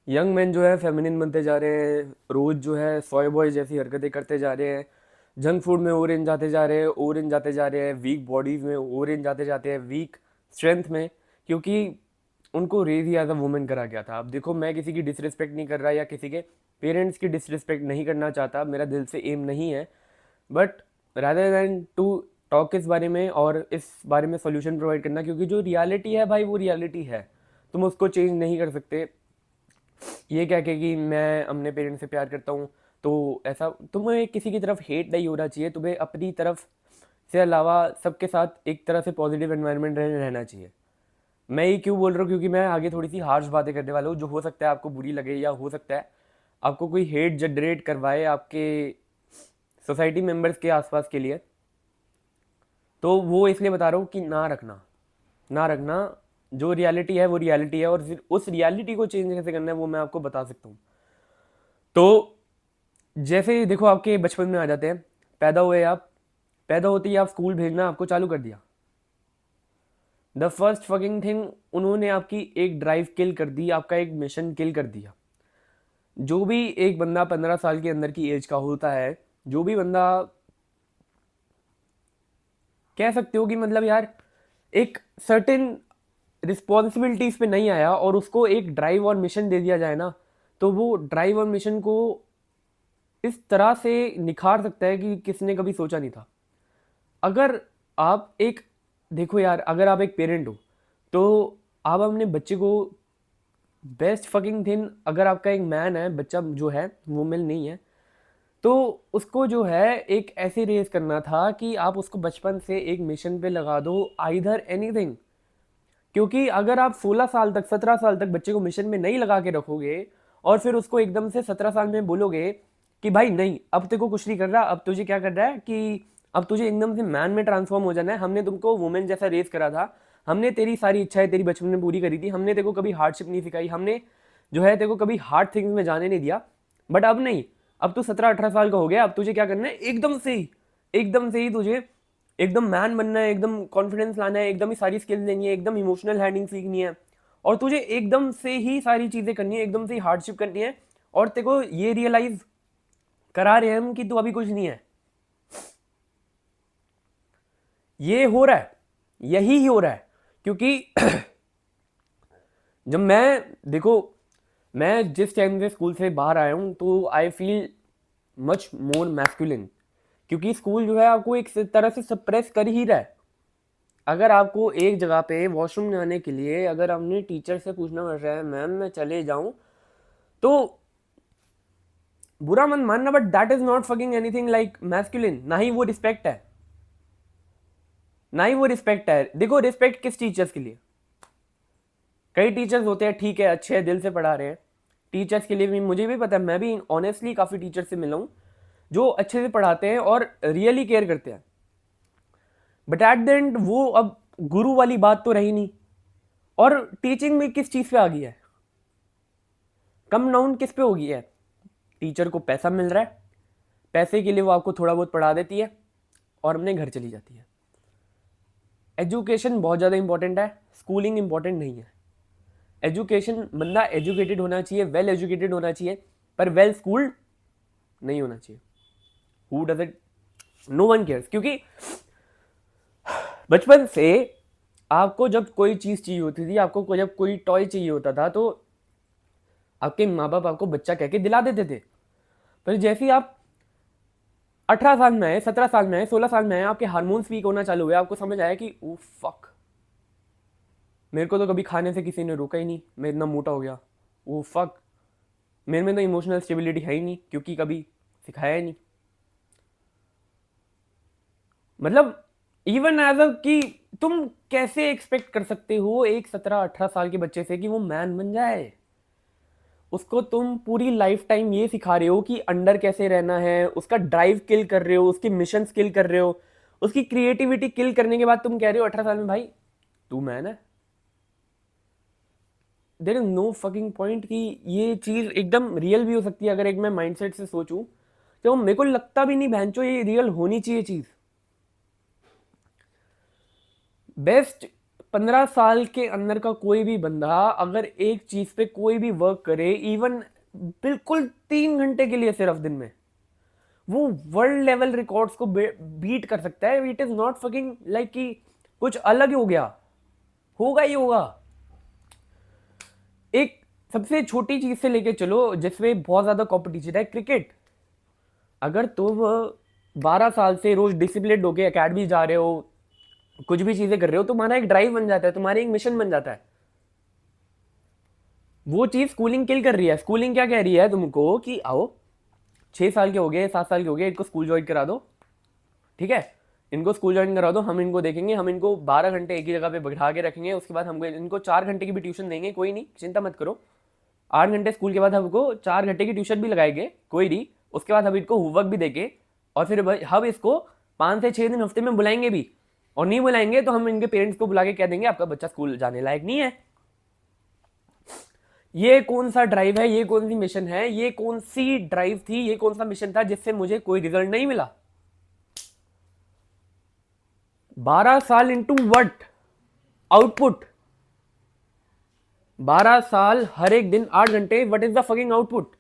Young man जो है feminine बनते जा रहे हैं, रोज जो है सॉय बॉय जैसी हरकतें करते जा रहे हैं, जंक फूड में और इन जाते जा रहे हैं, और इन जाते जा रहे हैं, वीक बॉडीज में और इन जाते जाते हैं, वीक स्ट्रेंथ में, क्योंकि उनको रेज ही एज अ वुमेन करा गया था। अब देखो, मैं किसी की डिसरिस्पेक्ट नहीं कर रहा या किसी के पेरेंट्स की डिसरिस्पेक्ट नहीं करना चाहता, मेरा दिल से एम नहीं है। But rather than to talk इस बारे में और इस बारे में सोल्यूशन प्रोवाइड करना, क्योंकि जो रियलिटी है भाई वो रियलिटी है, तुम उसको चेंज नहीं कर सकते। ये कह के कि मैं अपने पेरेंट्स से प्यार करता हूँ तो ऐसा, तुम्हें किसी की तरफ हेट नहीं होना चाहिए, तुम्हें अपनी तरफ से अलावा सबके साथ एक तरह से पॉजिटिव एनवायरनमेंट रहना चाहिए। मैं ये क्यों बोल रहा हूँ, क्योंकि मैं आगे थोड़ी सी हार्श बातें करने वाला हूँ जो हो सकता है आपको बुरी लगे, या हो सकता है आपको कोई हेट जनरेट करवाए आपके सोसाइटी मेंबर्स के आसपास के लिए। तो वो इसलिए बता रहा हूँ कि ना रखना, ना रखना। जो रियलिटी है वो रियलिटी है, और फिर उस रियलिटी को चेंज कैसे करना है वो मैं आपको बता सकता हूँ। तो जैसे ही देखो, आपके बचपन में आ जाते हैं, पैदा हुए आप, पैदा होते ही आप स्कूल भेजना आपको चालू कर दिया। द फर्स्ट फकिंग थिंग, उन्होंने आपकी एक ड्राइव किल कर दी, आपका एक मिशन किल कर दिया। जो भी एक बंदा 15 साल के अंदर की एज का होता है, जो भी बंदा, कह सकते हो कि मतलब यार एक सर्टेन रिस्पॉन्सिबिलिटीज पे नहीं आया और उसको एक ड्राइव और मिशन दे दिया जाए ना, तो वो ड्राइव और मिशन को इस तरह से निखार सकता है कि किसने कभी सोचा नहीं था। अगर आप एक, देखो यार, अगर आप एक पेरेंट हो तो आप अपने बच्चे को बेस्ट फकिंग थिंग, अगर आपका एक मैन है, बच्चा जो है वुमेन नहीं है, तो उसको जो है एक ऐसे रेस करना था कि आप उसको बचपन से एक मिशन पे लगा दो, आइदर एनीथिंग। क्योंकि अगर आप 16 साल तक, 17 साल तक बच्चे को मिशन में नहीं लगा के रखोगे और फिर उसको एकदम से 17 साल में बोलोगे कि भाई नहीं, अब तेरे को कुछ नहीं कर रहा, अब तुझे क्या कर रहा है कि अब तुझे एकदम से मैन में ट्रांसफॉर्म हो जाना है, हमने तुमको वुमेन जैसा रेस करा था, हमने तेरी सारी इच्छाएं तेरी बचपन में पूरी करी थी, हमने तेरे को कभी हार्डशिप नहीं सिखाई, हमने जो है तेरे को कभी हार्ड थिंग्स में जाने नहीं दिया। बट अब नहीं, अब तू 17-18 साल का हो गया, अब तुझे क्या करना है, एकदम से ही तुझे एकदम मैन बनना है, एकदम कॉन्फिडेंस लाना है, एकदम ही सारी स्किल्स लेनी है, एकदम इमोशनल हैंडलिंग सीखनी है, और तुझे एकदम से ही सारी चीजें करनी है, एकदम से ही हार्डशिप करनी है। और तेरे को ये रियलाइज करा रहे हैं हम कि तू अभी कुछ नहीं है। ये हो रहा है, यही हो रहा है, क्योंकि जब मैं, देखो, मैं जिस टाइम से स्कूल से बाहर आया हूं तो I feel much more masculine, क्योंकि स्कूल जो है आपको एक तरह से सप्रेस कर ही रहा है। अगर आपको एक जगह पे वॉशरूम जाने के लिए अगर अपने टीचर से पूछना पड़ रहा है, मैम मैं चले जाऊं, तो बुरा मत मानना, but that is not fucking anything like masculine. ना ही वो रिस्पेक्ट है, ना ही वो रिस्पेक्ट है। देखो, रिस्पेक्ट किस टीचर्स के लिए, कई टीचर्स होते हैं, ठीक है, अच्छे है, दिल से पढ़ा रहे हैं, टीचर्स के लिए भी मुझे भी पता है, मैं भी ऑनेस्टली काफ़ी टीचर से मिला हूँ जो अच्छे से पढ़ाते हैं और रियली केयर करते हैं। बट एट द एंड वो अब गुरु वाली बात तो रही नहीं, और टीचिंग में किस चीज़ पे आ गई है, कम नाउन किस पे हो गई है, टीचर को पैसा मिल रहा है, पैसे के लिए वो आपको थोड़ा बहुत पढ़ा देती है और अपने घर चली जाती है। एजुकेशन बहुत ज़्यादा इंपॉर्टेंट है, स्कूलिंग इंपॉर्टेंट नहीं है। एजुकेशन, बंदा एजुकेटेड होना चाहिए, वेल एजुकेटेड होना चाहिए, पर वेल स्कूल्ड नहीं होना चाहिए। Who does it, no one cares. क्योंकि बचपन से आपको जब कोई चीज़ चाहिए होती थी, आपको जब कोई टॉय चाहिए होता था, तो आपके माँ बाप आपको बच्चा कह के दिला देते थे। पर जैसे ही आप 18 साल में आए, 17 साल में आए, 16 साल में आए, आपके हार्मोन्स वीक होना चालू हुए, आपको समझ आया कि ओ फक, मेरे को तो कभी खाने से किसी ने रोका ही नहीं, मैं इतना मोटा हो गया। ओ फक, मेरे में तो इमोशनल स्टेबिलिटी है ही नहीं, क्योंकि कभी सिखाया ही नहीं। मतलब इवन एज अ कि तुम कैसे एक्सपेक्ट कर सकते हो एक 17-18 साल के बच्चे से कि वो मैन बन जाए। उसको तुम पूरी लाइफ टाइम ये सिखा रहे हो कि अंडर कैसे रहना है, उसका ड्राइव किल कर रहे हो, उसकी मिशन किल कर रहे हो, उसकी क्रिएटिविटी किल करने के बाद तुम कह रहे हो 18 साल में भाई तू मैन है। There is no fucking point कि ये चीज एकदम रियल भी हो सकती है। अगर एक मैं माइंडसेट से सोचूं तो मेरे को लगता भी नहीं बहनचो ये रियल होनी चाहिए चीज। बेस्ट 15 साल के अंदर का कोई भी बंदा अगर एक चीज पे कोई भी वर्क करे, इवन बिल्कुल 3 घंटे के लिए सिर्फ दिन में, वो वर्ल्ड लेवल रिकॉर्ड्स को बीट कर सकता है। It is not fucking like कि कुछ अलग ही हो गया, होगा ही होगा। एक सबसे छोटी चीज से लेके चलो जिसमें बहुत ज्यादा कॉम्पिटिशन है, क्रिकेट। अगर तुम 12 साल से रोज डिसिप्लिन होके एकेडमी जा रहे हो, कुछ भी चीजें कर रहे हो, तुम्हारा एक ड्राइव बन जाता है, तुम्हारा एक मिशन बन जाता है। वो चीज स्कूलिंग किल कर रही है। स्कूलिंग क्या कह रही है तुमको कि आओ 6 साल के हो गए, 7 साल के हो गए, इनको स्कूल ज्वाइन करा दो, ठीक है, इनको स्कूल ज्वाइन करा दो, हम इनको देखेंगे, हम इनको 12 घंटे एक ही जगह पे बैठा के रखेंगे, उसके बाद हमको इनको 4 घंटे की भी ट्यूशन देंगे, कोई नहीं, चिंता मत करो। 8 घंटे स्कूल के बाद हमको 4 घंटे की ट्यूशन भी लगाएंगे, कोई नहीं, उसके बाद हम इनको होमवर्क भी देंगे, और फिर हम इसको 5 से 6 दिन हफ्ते में बुलाएंगे भी, और नहीं बुलाएंगे तो हम इनके पेरेंट्स को बुला के कह देंगे आपका बच्चा स्कूल जाने लायक नहीं है। ये कौन सा ड्राइव है, ये कौन सी मिशन है, ये कौन सी ड्राइव थी, ये कौन सा मिशन था जिससे मुझे कोई रिजल्ट नहीं मिला? 12 साल इंटू वट आउटपुट, 12 साल हर एक दिन 8 घंटे, what is the fucking output?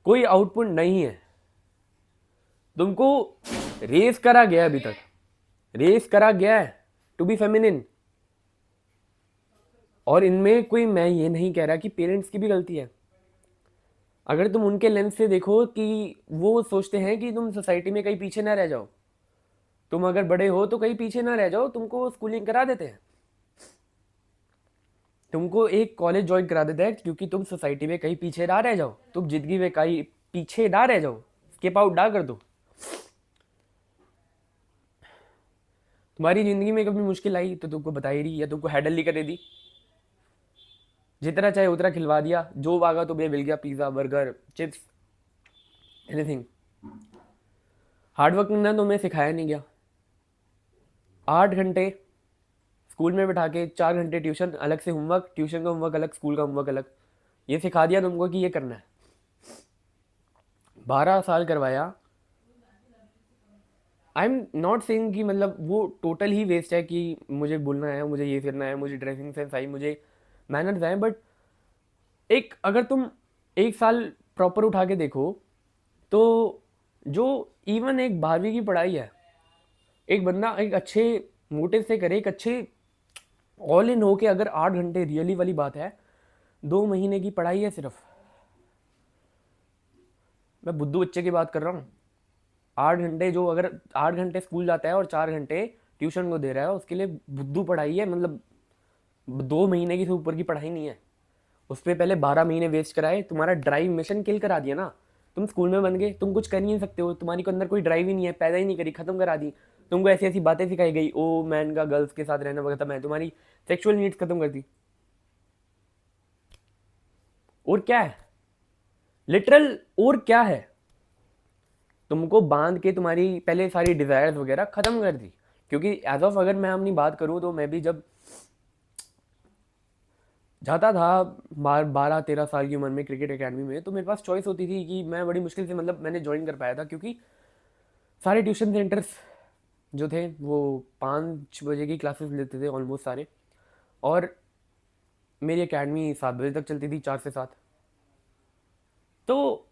कोई आउटपुट नहीं है। तुमको रेस करा गया है, अभी तक रेस करा गया है टू बी फेमिनिन। और इनमें कोई, मैं ये नहीं कह रहा कि पेरेंट्स की भी गलती है। अगर तुम उनके लेंस से देखो कि वो सोचते हैं कि तुम सोसाइटी में कहीं पीछे ना रह जाओ, तुम अगर बड़े हो तो कहीं पीछे ना रह जाओ, तुमको स्कूलिंग करा देते हैं, तुमको एक कॉलेज ज्वाइन करा देते हैं क्योंकि तुम सोसाइटी में कहीं पीछे ना रह जाओ, तुम जिंदगी में कहीं पीछे ना रह जाओ, स्किप आउट ना कर दो। तुम्हारी जिंदगी में कभी मुश्किल आई तो तुमको बताई रही, या तुमको हैंडल नहीं करे दी, जितना चाहे उतना खिलवा दिया, जो मांगा तुम्हें मिल गया, pizza, burger, chips, anything. Hard work करना तुम्हें सिखाया नहीं गया। 8 घंटे स्कूल में बैठा के 4 घंटे ट्यूशन, अलग से होमवर्क, ट्यूशन का होमवर्क अलग, स्कूल का होमवर्क अलग, ये सिखा दिया तुमको कि ये करना है। 12 साल करवाया। आई एम नॉट सेइंग कि मतलब वो टोटल ही वेस्ट है कि मुझे बोलना है, मुझे ये करना है, मुझे ड्रेसिंग सेंस आई, मुझे मैनर्स आए, बट एक अगर तुम 1 साल प्रॉपर उठा के देखो तो जो इवन एक 12वीं की पढ़ाई है, एक बंदा एक अच्छे मोटिव से करे, एक अच्छे ऑल इन हो के, अगर 8 घंटे, रियली वाली बात है, 2 महीने की पढ़ाई है सिर्फ, मैं बुद्धू बच्चे की बात कर रहा हूँ। 8 घंटे, जो अगर 8 घंटे स्कूल जाता है और 4 घंटे ट्यूशन को दे रहा है, उसके लिए बुद्धू पढ़ाई है, मतलब 2 महीने की से ऊपर की पढ़ाई नहीं है। उस पर पहले 12 महीने वेस्ट कराए, तुम्हारा ड्राइव मिशन किल करा दिया ना। तुम स्कूल में बन गए, तुम कुछ कर ही नहीं सकते हो, तुम्हारी को अंदर कोई ड्राइव ही नहीं है, पैदा ही नहीं करी, खत्म करा दी। तुमको ऐसी ऐसी बातें सिखाई गई, ओ मैन का गर्ल्स के साथ रहना खत्म है, तुम्हारी सेक्सुअल नीड्स खत्म कर दी। और क्या है लिटरल, और क्या है, तुमको बांध के तुम्हारी पहले सारी डिजायर्स वगैरह खत्म कर दी। क्योंकि एज ऑफ अगर मैं अपनी बात करूँ तो मैं भी जब जाता था 12-13 साल की उम्र में क्रिकेट एकेडमी में, तो मेरे पास चॉइस होती थी कि मैं बड़ी मुश्किल से, मतलब मैंने ज्वाइन कर पाया था, क्योंकि सारे ट्यूशन सेंटर्स जो थे वो 5 बजे की क्लासेस लेते थे ऑलमोस्ट सारे, और मेरी एकेडमी 7 बजे तक चलती थी, 4 से 7। तो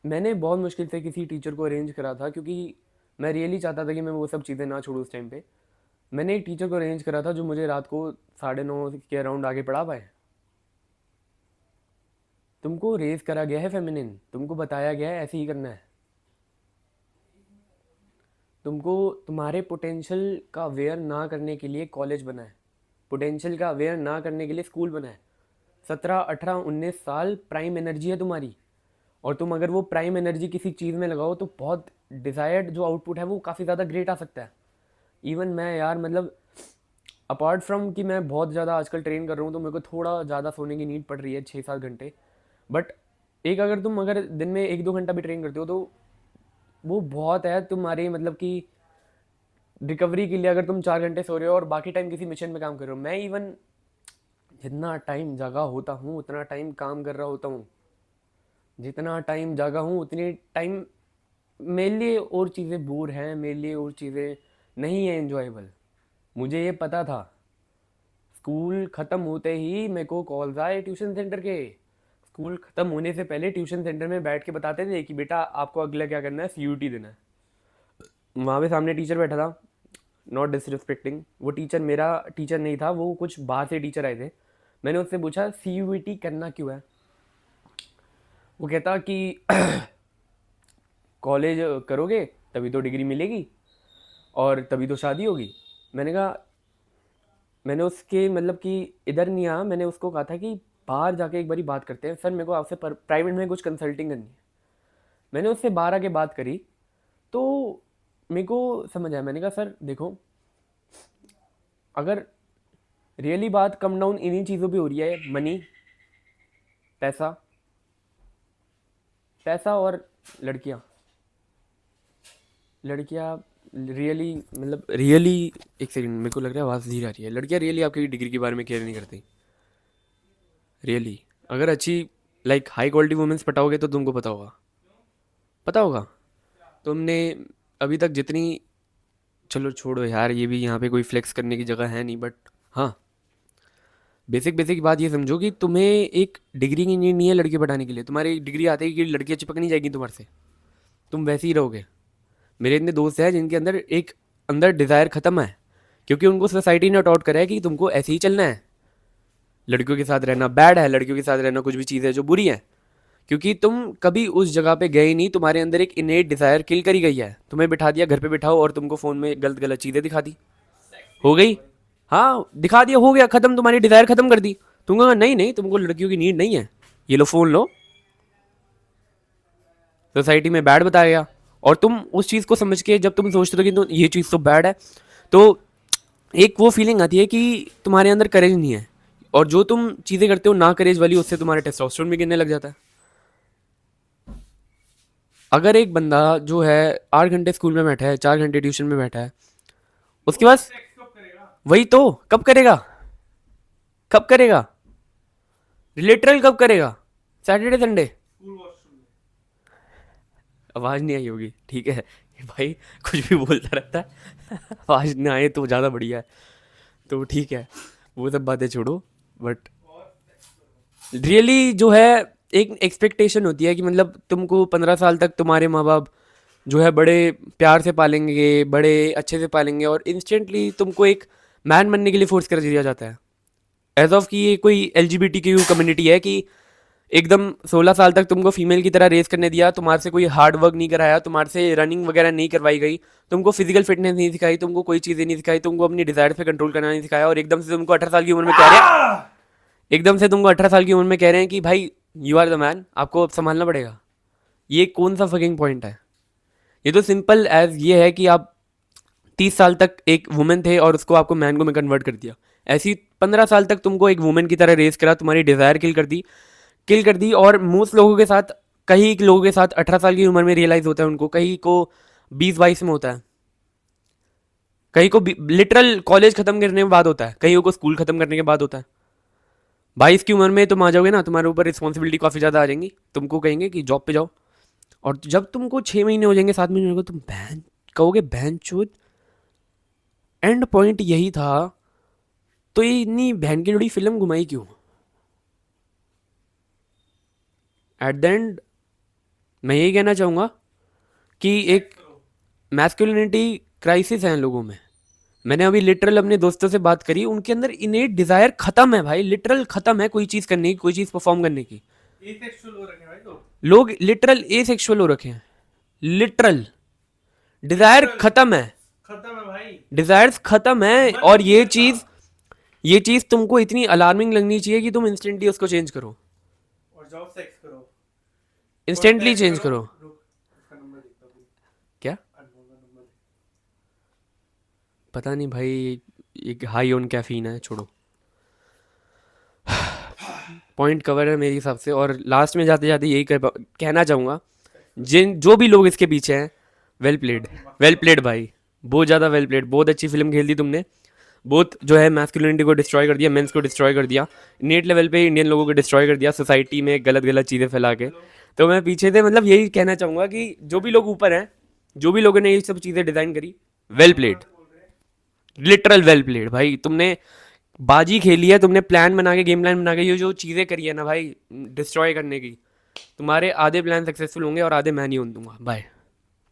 मैंने बहुत मुश्किल से किसी टीचर को अरेंज करा था, क्योंकि मैं रियली चाहता था कि मैं वो सब चीज़ें ना छोड़ूँ उस टाइम पे। मैंने एक टीचर को अरेंज करा था जो मुझे रात को 9:30 के अराउंड आगे पढ़ा पाए। तुमको रेज करा गया है फेमिनिन, तुमको बताया गया है ऐसे ही करना है। तुमको तुम्हारे पोटेंशियल का अवेयर ना करने के लिए कॉलेज बना है, पोटेंशियल का अवेयर ना करने के लिए स्कूल बना है। 17, 18, 19 साल प्राइम एनर्जी है तुम्हारी, और तुम अगर वो प्राइम एनर्जी किसी चीज़ में लगाओ तो बहुत डिज़ायर्ड जो आउटपुट है वो काफ़ी ज़्यादा ग्रेट आ सकता है। इवन मैं यार, मतलब अपार्ट फ्रॉम कि मैं बहुत ज़्यादा आजकल ट्रेन कर रहा हूँ तो मेरे को थोड़ा ज़्यादा सोने की नीड पड़ रही है, 6-7 घंटे, बट एक अगर तुम अगर दिन में 1-2 घंटा भी ट्रेन करते हो तो वो बहुत है तुम्हारी, मतलब कि रिकवरी के लिए। अगर तुम 4 घंटे सो रहे हो और बाकी टाइम किसी मिशन में काम कर रहे हो, मैं इवन जितना टाइम जगा होता हूँ उतना टाइम काम कर रहा होता हूँ, जितना टाइम जागा हूँ उतनी टाइम मेरे लिए और चीज़ें बोर हैं, मेरे लिए और चीज़ें नहीं है एंजॉयबल। मुझे ये पता था। स्कूल ख़त्म होते ही मेरे को कॉल्स आए ट्यूशन सेंटर के। स्कूल ख़त्म होने से पहले ट्यूशन सेंटर में बैठ के बताते थे कि बेटा आपको अगला क्या करना है, सीयूटी देना है। वहाँ पे सामने टीचर बैठा था, नॉट डिसरिस्पेक्टिंग, वो टीचर मेरा टीचर नहीं था, वो कुछ बाहर से टीचर आए थे। मैंने उससे पूछा सीयूटी करना क्यों है। वो कहता कि कॉलेज करोगे तभी तो डिग्री मिलेगी और तभी तो शादी होगी। मैंने कहा, मैंने उसके मतलब कि इधर नहीं आया, मैंने उसको कहा था कि बाहर जाके एक बारी बात करते हैं सर, मेरे को आपसे प्राइवेट में कुछ कंसल्टिंग करनी है। मैंने उससे बाहर आके बात करी तो मेरे को समझ आया। मैंने कहा सर देखो, अगर रियली बात कम डाउन इन्हीं चीज़ों पे हो रही है, मनी, पैसा, पैसा और लड़कियाँ, लड़कियाँ रियली मतलब रियली, एक सेकंड मेरे को लग रहा है आवाज़ धीरे आ रही है। लड़कियाँ रियली आपकी डिग्री के बारे में केयर नहीं करती रियली। अगर अच्छी लाइक हाई क्वालिटी वुमेन्स पटाओगे तो तुमको पता होगा, पता होगा तुमने अभी तक जितनी, चलो छोड़ो यार, ये भी यहाँ पे कोई फ्लेक्स करने की जगह है नहीं, बट हाँ, बेसिक बेसिक बात ये समझो कि तुम्हें एक डिग्री की नीड नहीं है लड़की पटाने के लिए। तुम्हारी डिग्री आते ही कि लड़कियाँ चिपक नहीं जाएगी तुम्हारे से, तुम वैसे ही रहोगे। मेरे इतने दोस्त हैं जिनके अंदर एक अंदर डिज़ायर ख़त्म है, क्योंकि उनको सोसाइटी ने टॉट करा है कि तुमको ऐसे ही चलना है। लड़कियों के साथ रहना बैड है, लड़कियों के साथ रहना कुछ भी चीज़ है जो बुरी है, क्योंकि तुम कभी उस जगह पे गए नहीं। तुम्हारे अंदर एक इनेट डिज़ायर किल करी गई है, तुम्हें बिठा दिया घर पे बिठाओ और तुमको फ़ोन में गलत गलत चीज़ें दिखा दी, हो गई। हाँ दिखा दिया, हो गया ख़त्म, तुम्हारी डिज़ायर ख़त्म कर दी। तुमको कहा नहीं नहीं तुमको लड़कियों की नीड नहीं है, ये लो फ़ोन लो, सोसाइटी में बैड बताया गया। और तुम उस चीज़ को समझ के जब तुम सोचते हो कि तो ये चीज़ तो बैड है, तो एक वो फीलिंग आती है कि तुम्हारे अंदर करेज नहीं है, और जो तुम चीज़ें करते हो ना करेज वाली, उससे तुम्हारा टेस्टोस्टेरोन भी गिरने लग जाता है। अगर एक बंदा जो है 8 घंटे स्कूल में बैठा है, 4 घंटे ट्यूशन में बैठा है, उसके पास, वही तो, कब करेगा, कब करेगा, लिटरल कब करेगा, सैटरडे संडे। आवाज़ नहीं आई होगी, ठीक है भाई, कुछ भी बोलता रहता है आवाज़ नहीं आए तो ज़्यादा बढ़िया है, तो ठीक है, वो सब बातें छोड़ो। बट रियली जो है एक एक्सपेक्टेशन होती है कि मतलब तुमको 15 साल तक तुम्हारे माँ बाप जो है बड़े प्यार से पालेंगे, बड़े अच्छे से पालेंगे, और इंस्टेंटली तुमको एक मैन बनने के लिए फोर्स कर दिया जाता है। एज ऑफ कि ये कोई LGBTQ कम्युनिटी है कि एकदम 16 साल तक तुमको फीमेल की तरह रेस करने दिया, तुम्हारे से कोई हार्ड वर्क नहीं कराया, तुम्हारे से रनिंग वगैरह नहीं करवाई गई, तुमको फिजिकल फिटनेस नहीं सिखाई, तुमको कोई चीज़ें नहीं सिखाई, तुमको अपनी डिजायर पे कंट्रोल करना नहीं सिखाया, और एकदम से तुमको 18 साल की उम्र में कह रहे हैं, एकदम से तुमको 18 साल की उम्र में कह रहे हैं कि भाई यू आर द मैन, आपको अब संभालना पड़ेगा। ये कौन सा फकिंग पॉइंट है। ये तो सिंपल एज ये है कि आप 30 साल तक एक वुमेन थे और उसको आपको मैन को में कन्वर्ट कर दिया। ऐसी 15 साल तक तुमको एक वुमेन की तरह रेस करा, तुम्हारी डिज़ायर किल कर दी। और मोस्ट लोगों के साथ, कई लोगों के साथ 18 साल की उम्र में रियलाइज़ होता है उनको, कहीं को 20-22 में होता है, कहीं को लिटरल कॉलेज खत्म करने के बाद होता है, कहीं को स्कूल खत्म करने के बाद होता है। 22 की उम्र में तुम आ जाओगे ना, तुम्हारे ऊपर रिस्पॉन्सिबिलिटी काफ़ी ज़्यादा आ जाएंगी, तुमको कहेंगे कि जॉब पे जाओ, और जब तुमको 6 महीने हो जाएंगे, 7 महीने हो गए, तुम बहन कहोगे बहन चोद, एंड पॉइंट यही था, तो ये इतनी बहन की जोड़ी फिल्म घुमाई क्यों। एट द एंड मैं यही कहना चाहूँगा कि एक मैस्कुलिनिटी क्राइसिस है लोगों में। मैंने अभी लिटरल अपने दोस्तों से बात करी, उनके अंदर इनेट डिजायर खत्म है भाई, लिटरल खत्म है कोई चीज़ करने की, कोई चीज़ परफॉर्म करने की। एसेक्सुअल हो रखे हैं भाई लोग लिटरल एसेक्सुअल हो रखे हैं, लिटरल डिजायर खत्म है, खत्म है भाई, डिजायर्स खत्म है। और ये चीज़ तुमको इतनी अलार्मिंग लगनी चाहिए कि तुम इंस्टेंटली उसको चेंज करो, और जाओ सेक्स करो, इंस्टेंटली चेंज करो। रुक, इसका नंबर देखता हूँ, क्या अनमोल का नंबर। पता नहीं भाई, एक हाई ऑन कैफीन है, छोड़ो। पॉइंट कवर है मेरे हिसाब से। और लास्ट में जाते जाते यही कहना चाहूँगा, जो भी लोग इसके पीछे हैं, वेल प्लेड, वेल प्लेड भाई, बहुत ज़्यादा वेल प्लेड, बहुत अच्छी फिल्म खेल दी तुमने, बहुत जो है मैस्कुलिनिटी को डिस्ट्रॉय कर दिया, मेंस को डिस्ट्रॉय कर दिया, नेट लेवल पे इंडियन लोगों को डिस्ट्रॉय कर दिया सोसाइटी में गलत गलत चीज़ें फैला के। तो मैं पीछे से मतलब यही कहना चाहूँगा कि जो भी लोग ऊपर हैं, जो भी लोगों ने ये सब चीज़ें डिज़ाइन करी, well played. Literal well played भाई, तुमने बाजी खेली है, तुमने प्लान बना के, गेम प्लान बना के ये जो चीज़ें करी है ना भाई, डिस्ट्रॉय करने की, तुम्हारे आधे प्लान सक्सेसफुल होंगे और आधे मैं नहीं होने दूंगा। बाय।